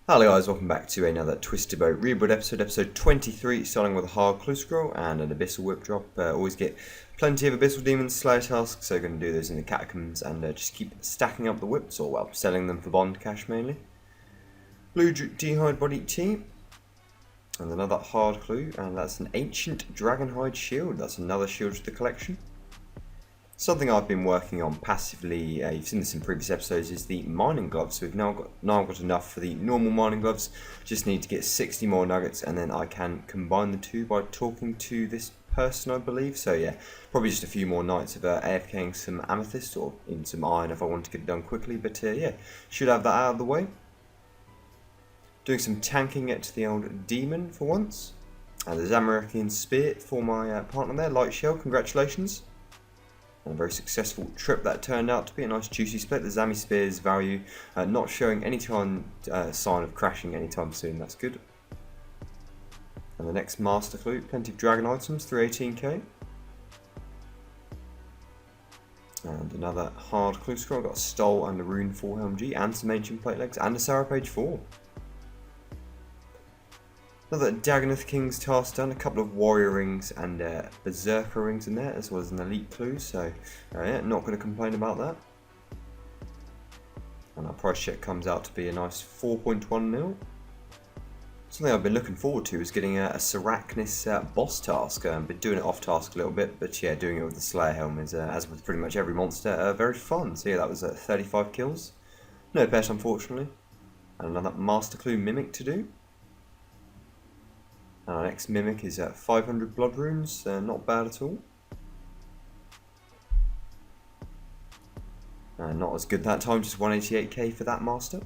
Hello guys, welcome back to another Twisted Boat Rebuild episode 23, starting with a hard clue scroll and an abyssal whip drop. Always get plenty of abyssal demons slayer tasks, so going to do those in the catacombs and just keep stacking up the whips, or well, selling them for bond cash mainly. Blue D'hide body tea, and another hard clue, and that's an ancient dragonhide shield. That's another shield to the collection. Something I've been working on passively, you've seen this in previous episodes, is the mining gloves. So we've now got enough for the normal mining gloves. Just need to get 60 more nuggets and then I can combine the two by talking to this person, I believe. So yeah, probably just a few more nights of AFKing some amethyst or even some iron if I want to get it done quickly. But yeah, should have that out of the way. Doing some tanking at the old demon for once. And the Zamarakian spear for my partner there, Light Shell, congratulations. And a very successful trip that turned out to be. A nice juicy split. The Zami Spear's value not showing any sign of crashing anytime soon, that's good. And the next master clue, plenty of dragon items, 318k. And another hard clue scroll, got a Stole and a Rune 4 Helm G and some ancient plate legs and a Sarah page 4. Another Dagonoth King's task done, a couple of warrior rings and berserker rings in there, as well as an elite clue, so yeah, not going to complain about that. And our price check comes out to be a nice 4.1 mil. Something I've been looking forward to is getting a Sarachnis boss task. I've been doing it off task a little bit, but yeah, doing it with the Slayer helm is, as with pretty much every monster, very fun. So yeah, that was 35 kills. No pet, unfortunately. And another master clue mimic to do. Our next mimic is 500 blood runes, not bad at all. Not as good that time, just 188k for that master.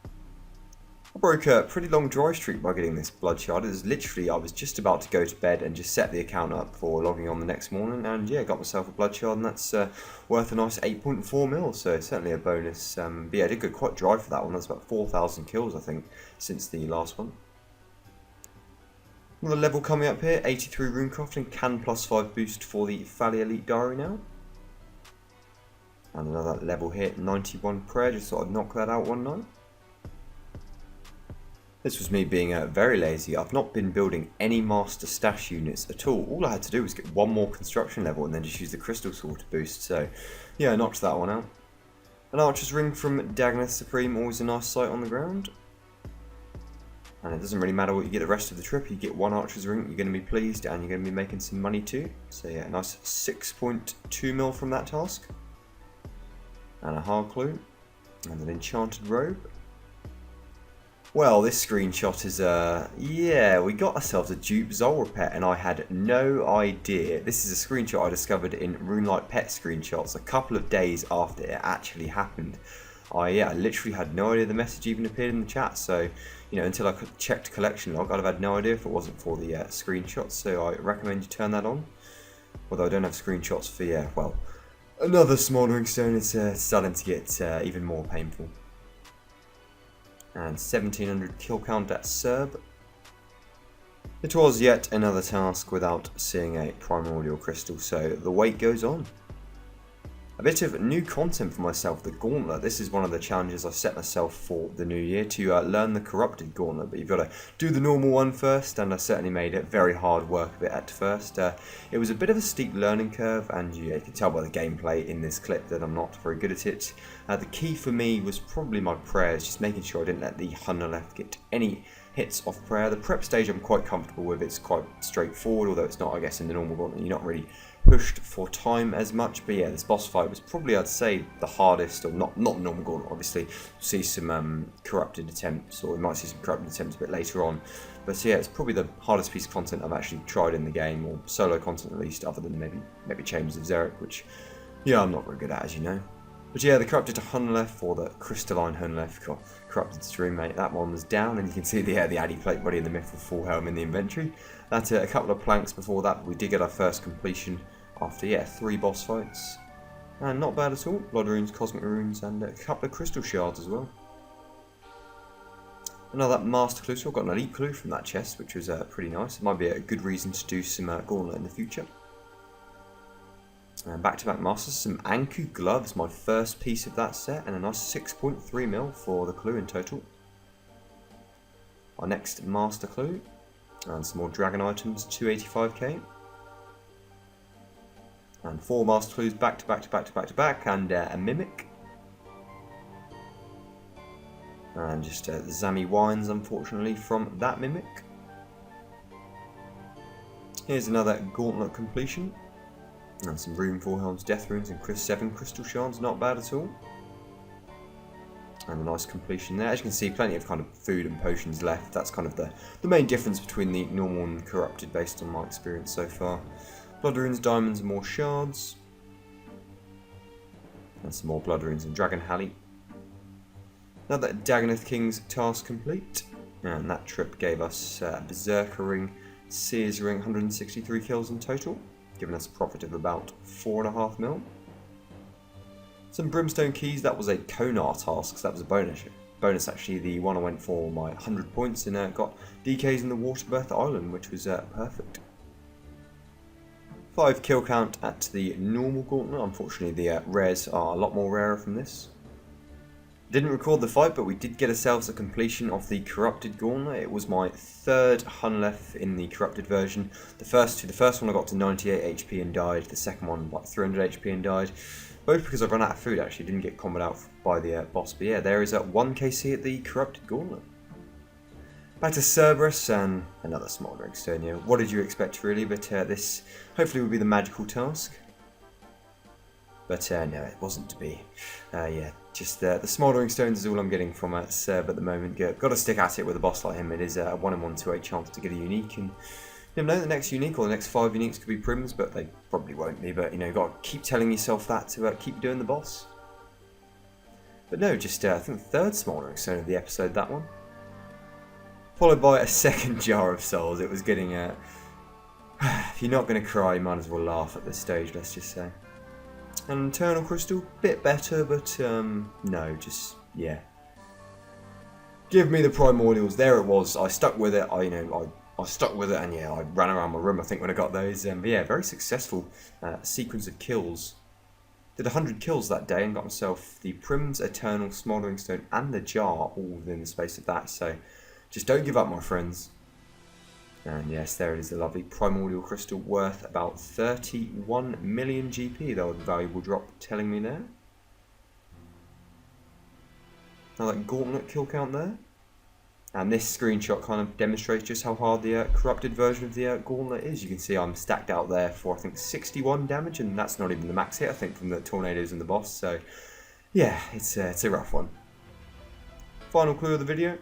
I broke a pretty long dry streak by getting this blood shard. It was literally, I was just about to go to bed and just set the account up for logging on the next morning, and yeah, got myself a blood shard, and that's worth a nice 8.4 mil, so certainly a bonus. But yeah, I did go quite dry for that one. That's about 4,000 kills, I think, since the last one. Another level coming up here, 83 Runecraft and can +5 boost for the Fally Elite Diary now. And another level here, 91 Prayer, just thought I'd knock that out one night. This was me being very lazy. I've not been building any master stash units at all. All I had to do was get one more construction level and then just use the crystal sword to boost. So yeah, I knocked that one out. An Archer's Ring from Dagonoth Supreme, always a nice sight on the ground. And it doesn't really matter what you get the rest of the trip, you get one Archer's Ring, you're going to be pleased and you're going to be making some money too. So yeah, a nice 6.2 mil from that task. And a hard clue. And an enchanted robe. Well, this screenshot is, yeah, we got ourselves a dupe Zulrah pet and I had no idea. This is a screenshot I discovered in Runelight Pet screenshots a couple of days after it actually happened. I literally had no idea the message even appeared in the chat, so you know, until I checked collection log, I'd have had no idea if it wasn't for the screenshots, so I recommend you turn that on. Although I don't have screenshots for, yeah, well, another smouldering stone is starting to get even more painful. And 1700 kill count at Serb. It was yet another task without seeing a Primordial Crystal, so the wait goes on. A bit of new content for myself, the Gauntlet. This is one of the challenges I set myself for the new year, to learn the Corrupted Gauntlet, but you've got to do the normal one first, and I certainly made it very hard work of it at first. It was a bit of a steep learning curve, and you can tell by the gameplay in this clip that I'm not very good at it. The key for me was probably my prayers, just making sure I didn't let the Hunalef get any hits off prayer. The prep stage I'm quite comfortable with, it's quite straightforward, although it's not, I guess, in the normal Gauntlet, you're not really pushed for time as much. But yeah, this boss fight was probably, I'd say, the hardest, or not normal Gauntlet, obviously. We'll see some corrupted attempts, or we might see some corrupted attempts a bit later on. But yeah, it's probably the hardest piece of content I've actually tried in the game, or solo content at least, other than maybe Chambers of Xeric, which, yeah, I'm not very good at, as you know. But yeah, the Corrupted Hunalef, or the Crystalline Hunalef, Corrupted Stream, mate, that one was down, and you can see the Addy plate body and the Mithril full helm in the inventory. That's a couple of planks before that, we did get our first completion after, yeah, 3 boss fights. And not bad at all. Blood runes, cosmic runes, and a couple of crystal shards as well. Another master clue, so I've got an elite clue from that chest, which was pretty nice. It might be a good reason to do some Gauntlet in the future. Back-to-back masters, some Anku gloves, my first piece of that set, and a nice 6.3 mil for the clue in total. our next master clue. And some more dragon items, 285k. And 4 master clues back to back to back to back to back, and a mimic. And just Zammy Wines, unfortunately, from that mimic. Here's another gauntlet completion. And some Rune 4 Helms, Death Runes, and 7 Crystal Shards, not bad at all. And a nice completion there. As you can see, plenty of kind of food and potions left. That's kind of the main difference between the normal and corrupted based on my experience so far. Blood Runes, Diamonds, and more Shards. And some more Blood Runes and Dragon Halley. Another Dagonoth King's task complete. And that trip gave us Berserker Ring, Seer's Ring, 163 kills in total, giving us a profit of about 4.5 mil. Some Brimstone Keys, that was a Konar task, so that was a bonus actually. The one I went for my 100 points and got DKs in the Waterbirth Island, which was perfect. 5 kill count at the normal gauntlet. Unfortunately the rares are a lot more rarer from this. Didn't record the fight, but we did get ourselves a completion of the corrupted gauntlet. It was my 3rd Hunlef in the corrupted version. The first one I got to 98 HP and died. The second one like 300 HP and died. Both because I've run out of food actually, didn't get comboed out by the boss. But yeah, there is a 1 KC at the corrupted gauntlet. Back to Cerberus and another Smoldering Stone. Yeah, what did you expect really? But this hopefully will be the magical task. But no, it wasn't to be. Yeah, just the Smoldering Stones is all I'm getting from Cerb at the moment. Got to stick at it with a boss like him. It is a 1 in 128 chance to get a unique, and you know the next unique or the next 5 uniques could be Prims, but they probably won't be. But you know, got to keep telling yourself that to keep doing the boss. But no, just I think 3rd Smoldering Stone of the episode, that one. Followed by a 2nd Jar of Souls. It was getting if you're not going to cry, you might as well laugh at this stage, let's just say. An Eternal Crystal, bit better, but no, just yeah. Give me the Primordials. There it was. I stuck with it. I stuck with it, and yeah, I ran around my room I think when I got those. But yeah, very successful sequence of kills. Did 100 kills that day and got myself the Prim's Eternal Smoldering Stone and the Jar all within the space of that. So just don't give up, my friends. And yes, there it is, the lovely Primordial Crystal, worth about 31 million GP. That was a valuable drop telling me there. Now that gauntlet kill count there. And this screenshot kind of demonstrates just how hard the corrupted version of the gauntlet is. You can see I'm stacked out there for I think 61 damage, and that's not even the max hit I think from the tornadoes and the boss. So yeah, it's a rough one. Final clue of the video.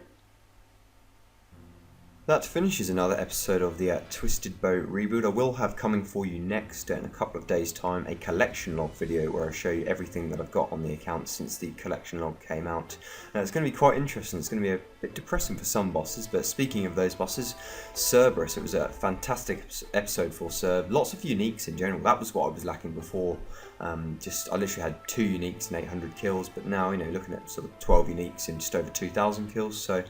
That finishes another episode of the Twisted Bow reboot. I will have coming for you next in a couple of days' time a collection log video where I show you everything that I've got on the account since the collection log came out. It's going to be quite interesting. It's going to be a bit depressing for some bosses, but speaking of those bosses, Cerberus, it was a fantastic episode for Cerb. Lots of uniques in general. That was what I was lacking before. I literally had 2 uniques and 800 kills, but now, you know, looking at sort of 12 uniques and just over 2,000 kills. So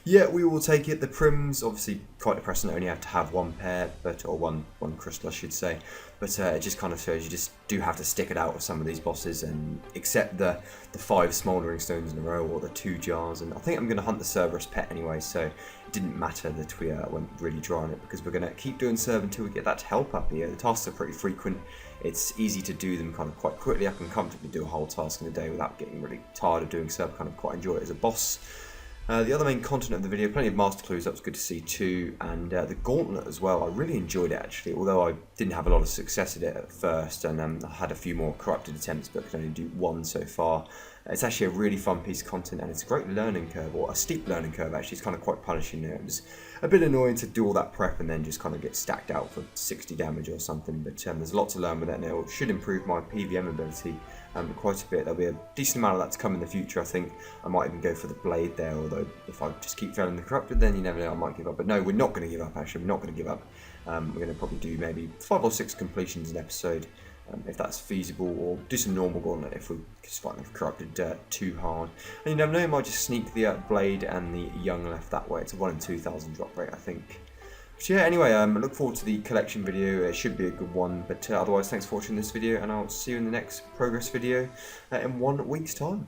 yeah, we will take it. The Prims, obviously quite depressing, only have to have 1 pair, or one crystal I should say, but it just kind of shows you just do have to stick it out with some of these bosses and accept the 5 Smoldering Stones in a row or the 2 jars. And I think I'm going to hunt the Cerberus pet anyway, so it didn't matter that we went really dry on it, because we're going to keep doing Cerb until we get that help up here. The tasks are pretty frequent. It's easy to do them kind of quite quickly. I can comfortably do a whole task in a day without getting really tired of doing Cerb. Kind of quite enjoy it as a boss. The other main content of the video, plenty of master clues, that was good to see too, and the gauntlet as well. I really enjoyed it actually, although I didn't have a lot of success at it at first, and I had a few more corrupted attempts but could only do 1 so far. It's actually a really fun piece of content, and it's a great learning curve, or a steep learning curve actually. It's kind of quite punishing. It was a bit annoying to do all that prep and then just kind of get stacked out for 60 damage or something, but there's a lot to learn with it, and it should improve my PVM ability quite a bit. There'll be a decent amount of that to come in the future. I think I might even go for the blade there, although if I just keep failing the corrupted, then you never know, I might give up. But no, we're not going to give up actually. We're not going to give up. We're going to probably do maybe 5 or 6 completions an episode, if that's feasible, or do some normal gauntlet if we just find they've corrupted too hard. And you never know, I might just sneak the blade and the young left that way. It's a 1 in 2,000 drop rate, I think. But yeah, anyway, I look forward to the collection video. It should be a good one, but otherwise, thanks for watching this video, and I'll see you in the next progress video in 1 week's time.